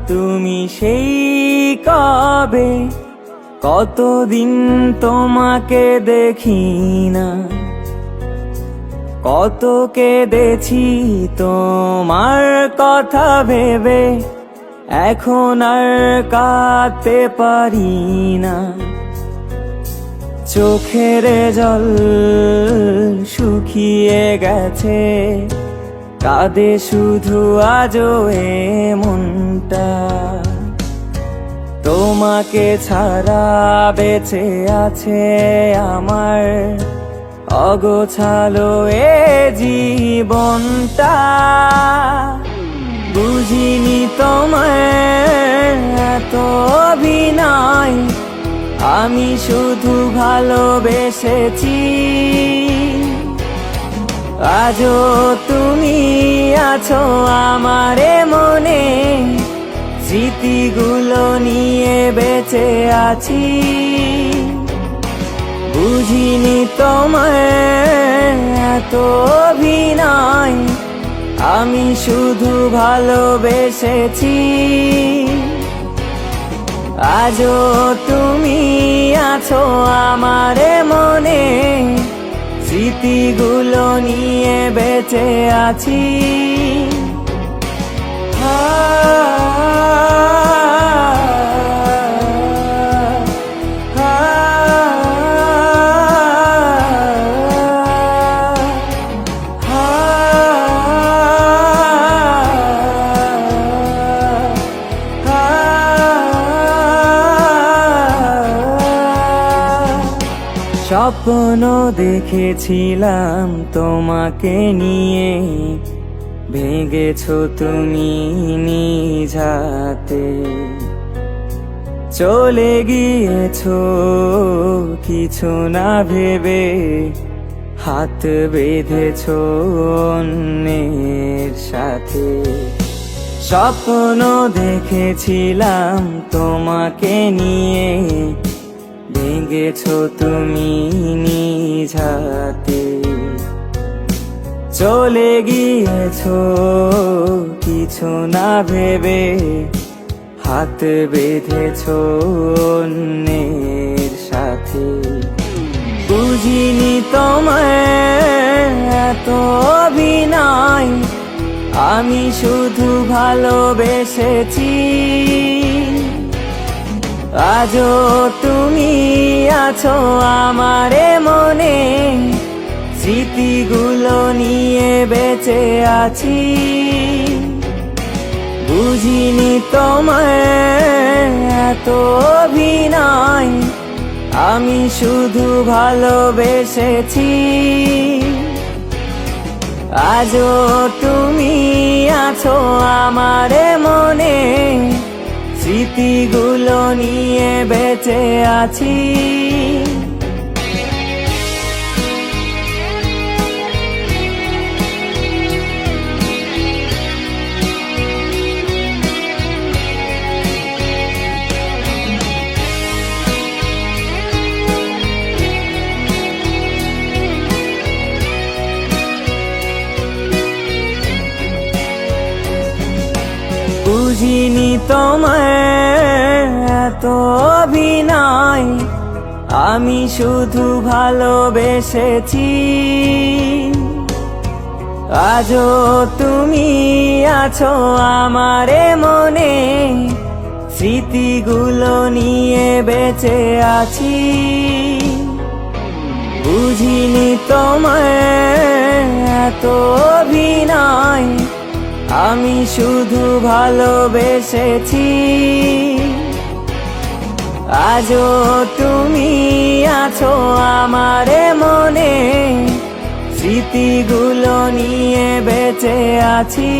তুমি সেই কবে, কতদিন তোমাকে দেখি না, কত কেঁদেছি তোমার কথা ভেবে, এখন আর কাঁদতে পারি না। চোখের জল শুকিয়ে গেছে, কাঁদে শুধু আজও এ মনটা। তোমাকে ছাড়া বেঁচে আছে আমার অগোছালো এ জীবনটা। বুঝিনি তোমার এত অভিনয়, আমি শুধু ভালোবেসেছি। আজও তুমি আছো আমার মনে, স্মৃতিগুলো নিয়ে বেঁচে আছি। বুঝিনি তোমার এত অভিনয়, আমি শুধু ভালোবেসেছি। আজও তুমি আছো আমার মনে, স্মৃতিগুলো নিয়ে বেঁচে আছি। স্বপ্ন দেখেছিলাম তোমাকে নিয়ে, ভেঙেছো তুমি নিজ হাতে। চলে গিয়েছো কিছু না ভেবে, হাত বেঁধেছো অন্যের সাথে। স্বপ্ন দেখেছিলাম তোমাকে নিয়ে, ভেঙেছো তুমি নিজ হাতে। চলে গিয়েছো কিছু না ভেবে, হাত বেঁধেছো অন্যের সাথে। বুঝিনি তোমার এত অভিনয়, আমি শুধু ভালোবেসেছি। আজও তুমি আছো আমার মনে, স্মৃতিগুলো নিয়ে বেঁচে আছি। বুঝিনি তোমার এত অভিনয়, আমি শুধু ভালোবেসেছি। আজও তুমি আছো আমার মনে, স্মৃতিগুলো নিয়ে বেঁচে আছি। বুঝিনি তোমার এত অভিনয়, আমি শুধু ভালোবেসেছি। আজও তুমি আছো আমার মনে, স্মৃতিগুলো নিয়ে বেঁচে আছি। বুঝিনি তোমার এত অভিনয়, আমি শুধু ভালোবেসেছি। আজও তুমি আছো আমার মনে, স্মৃতিগুলো নিয়ে বেঁচে আছি।